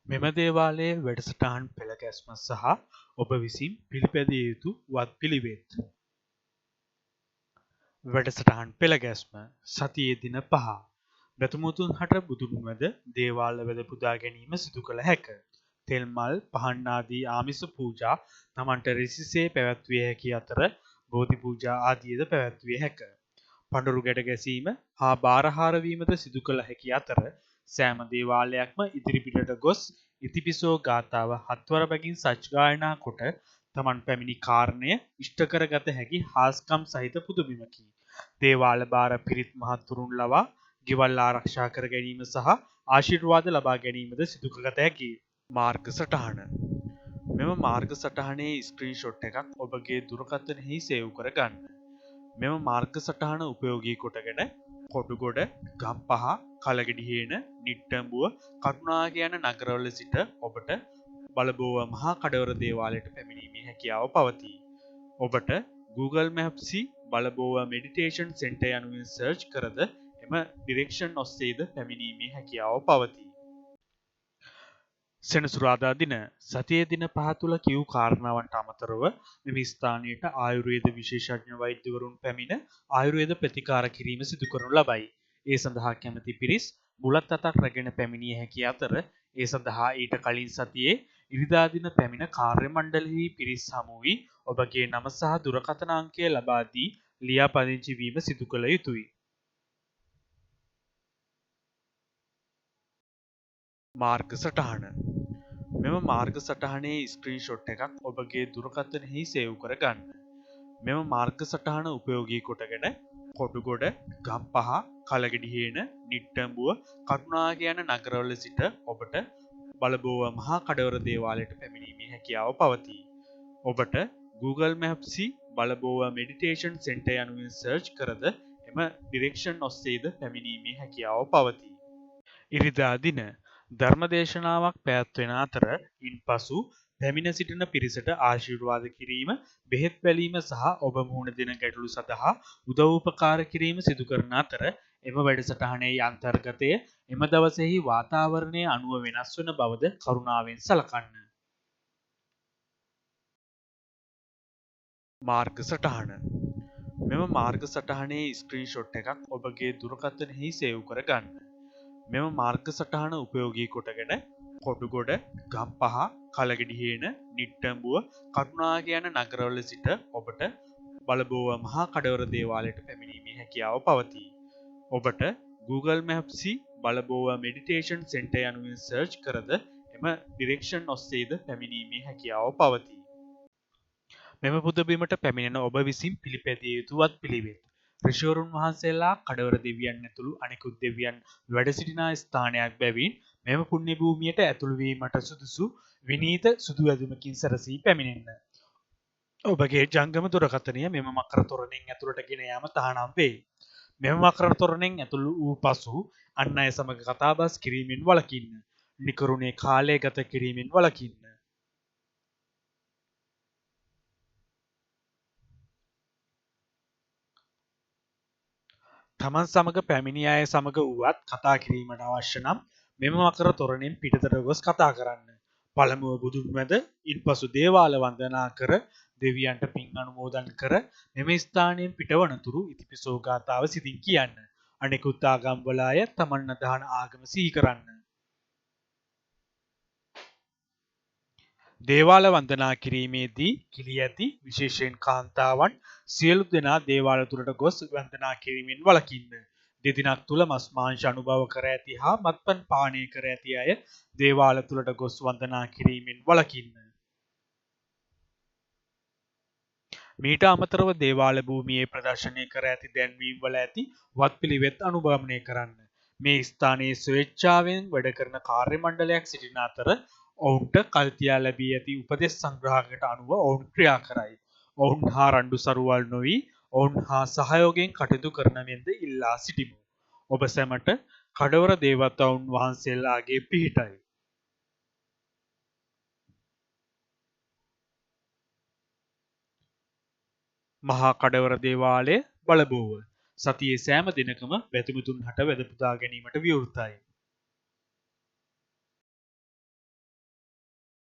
මෙම දේවාලයේ වැඩසටහන් පෙළ ගැස්ම සහ ඔබ විසින් පිළිපැදිය යුතු වත්පිළිවෙත්. වැඩසටහන් පෙළ ගැස්ම සතියේ දින 5. බැතිමුතුන් හට බුදුන් වැද දේවාල වැද පුදා ගැනීම සිදු කළ හැක. තෙල් මල් පහන් ආදී ආමිස පූජා තමන්ට රිසිසේ පැවැත්විය හැකි අතර බෝධි පූජා ආදීද පැවැත්විය හැක. පඬුරු ගැට ගැසීම හා බාරහාර වීමද සිදු කළ හැකි අතර සෑම දේවාලයක්ම ඉදිරිපිටට ගොස් ඉතිපිසෝ ගාථාව 7 වර බැගින් සජ්ජායනා කොට තමන් පැමිණි කාරණය ඉෂ්ට කරගත හැකි හාස්කම් සහිත පුදුබිමකි. දේවාල බාර පිරිත් මහත්තුරුන් ලවා ගෙවල් ආරක්ෂා කර ගැනීම සහ ආශිර්වාද ලබා ගැනීමද සිදු කරගත හැකියි. මාර්ග සටහන. මෙම මාර්ග සටහනේ ස්ක්‍රීන්ෂොට් එකක් ඔබගේ දුරකථනයෙහි සේව් කර ගන්න. මෙම මාර්ග සටහන උපයෝගී කොටගෙන කොටුගොඩ, ගම්පහ, කලගෙඩිහේන, නිට්ටඹුව, කටුනායක යන නගරවල සිට ඔබට බලබෝව මහා කඩවර දේවාලයට පැමිණීමේ හැකියාව පවතී. ඔබට Google Maps බලබෝව මෙඩිටේෂන් සෙන්ටර් යනුවෙන් සර්ච් කරද එම ඩිරෙක්ෂන් ඔස්සේද පැමිණීමේ හැකියාව පවතී. සෙනසුරාදා දින සතියේ දින 5 තුල කිව් කාරණාවන්ට අමතරව මෙම ස්ථානයට ආයුර්වේද විශේෂඥ වෛද්‍යවරුන් පැමිණ ආයුර්වේද ප්‍රතිකාර කිරීම සිදු කරනු ලබයි. ඒ සඳහා කැමැති පිරිස් බුලත් අතක් රැගෙන පැමිණිය හැකි අතර ඒ සඳහා ඊට කලින් සතියේ ඉරිදා දින පැමිණ කාර්ය මණ්ඩලයෙහි පිරිස් හමු වී ඔබගේ නම සහ දුරකථන අංකය ලබා දී ලියාපදිංචි වීම සිදු කළ යුතුය. මාර්ග සටහන. මෙම මාර්ග සටහනේ ස්ක්‍රීන්ෂොට් එකක් ඔබගේ දුරකථනයෙහි සේව් කර ගන්න. මෙම මාර්ග සටහන උපයෝගී කොටගෙන කොටුගොඩ, ගම්පහ, කලගෙඩිහේන, නිට්ටඹුව, කටුනායක යන නගරවල සිට ඔබට බලබෝව මහා කඩවර දේවාලයට පැමිණීමේ හැකියාව පවතී. ඔබට Google Maps බලබෝව මෙඩිටේෂන් සෙන්ටර් යනුවෙන් සර්ච් කරද එම ඩිරෙක්ෂන් ඔස්සේද පැමිණීමේ හැකියාව පවතී. ඉරිදා දින ධර්මදේශනාවක් පැවැත්වෙන අතර ඉන්පසු පැමිණ සිටින පිරිසට ආශිර්වාද කිරීම, බෙහෙත් බැලීම සහ ඔබ මුහුණ දෙන ගැටලු සඳහා උදව් උපකාර කිරීම සිදු කරන අතර එම වැඩසටහනේ අන්තර්ගතය එම දවසෙහි වාතාවරණය අනුව වෙනස් වන බවද කරුණාවෙන් සලකන්න. මාර්ග සටහන. මෙම මාර්ග සටහනේ ස්ක්‍රීන්ෂොට් එකක් ඔබගේ දුරකථනයෙහි සේව් කර ගන්න. මෙම මාර්ග සටහන උපයෝගී කොටගෙන කොටුගොඩ, ගම්පහ, කලගෙඩිහේන, නිට්ටඹුව, කටුනායක යන නගරවල සිට ඔබට බලබෝව මහා කඩවර දේවාලයට පැමිණීමේ හැකියාව පවතී. ඔබට Google Maps බලබෝව මෙඩිටේෂන් සෙන්ටර් යනුවෙන් සර්ච් කරද එම ඩිරෙක්ෂන් ඔස්සේද පැමිණීමේ හැකියාව පවතී. මෙම පුදබිමට පැමිණෙන ඔබ විසින් පිළිපැදිය යුතු වත්පිළිවෙත්. ඍෂිවරුන් වහන්සේලා කඩවර දෙවියන් ඇතුළු අනෙකුත් දෙවියන් වැඩ සිටිනා ස්ථානයක් බැවින් මෙම පුණ්‍ය භූමියට ඇතුළු වීමට සුදුසු විනීත සුදු ඇඳුමකින් සැරසී පැමිණෙන්න. ඔබගේ ජංගම දුරකථනය මෙම මකර තොරණෙන් ඇතුළට ගෙන යාම තහනම් වේ. මෙම මකර තොරණෙන් ඇතුළු වූ පසු අන් අය සමග කතාබස් කිරීමෙන් වළකින්න. නිකරුණේ කාලය ගත කිරීමෙන් වළකින්න. තමන් සමග පැමිණි අය සමග වුවත් කතා කිරීමට අවශ්‍ය නම් මෙම මකර තොරණෙන් පිටතට ගොස් කතා කරන්න. පළමුව බුදුන් වැඳ ඉන්පසු දේවාල වන්දනා කර දෙවියන්ට පින් අනුමෝදන් කර මෙම ස්ථානයෙන් පිටවනතුරු ඉතිපිසෝ ගාථාව සිතින් කියන්න. අනෙකුත් ආගම්වල අය තමන් අදහන ආගම සිහි කරන්න. දේවාල වන්දනා කිරීමේදී කිලි ඇති විශේෂයෙන් කාන්තාවන් සියලු දෙනා දේවාල තුළට ගොස් වන්දනා කිරීමෙන් වළකින්න. දෙදිනක් තුල මස් මාංශ අනුභව කර ඇති හා මත්පැන් පානය කර ඇති අය දේවාල තුළට ගොස් වන්දනා කිරීමෙන් වළකින්න. මීට අමතරව දේවාල භූමියේ ප්‍රදර්ශනය කර ඇති දැන්වීම් වල ඇති වත්පිළිවෙත් අනුගමනය කරන්න. මේ ස්ථානයේ ස්වේච්ඡාවෙන් වැඩ කරන කාර්ය මණ්ඩලයක් සිටින අතර ඔවුන්ට කල්තියා ලැබී ඇති උපදෙස් සංග්‍රහයකට අනුව ඔවුන් ක්‍රියා කරයි. ඔවුන් හා රණ්ඩු සරුවල් නොවි ඔවුන් හා සහයෝගයෙන් කටයුතු කරන මෙන්ද ඉල්ලා සිටිමු. ඔබ සැමට කඩවර දේවතාවුන් වහන්සේලාගේ පිහිටයි. මහා කඩවර දේවාලය බලබෝව සතියේ සෑම දිනකම බැතිමුතුන් හට වැද පුදා ගැනීමට විවෘතයි.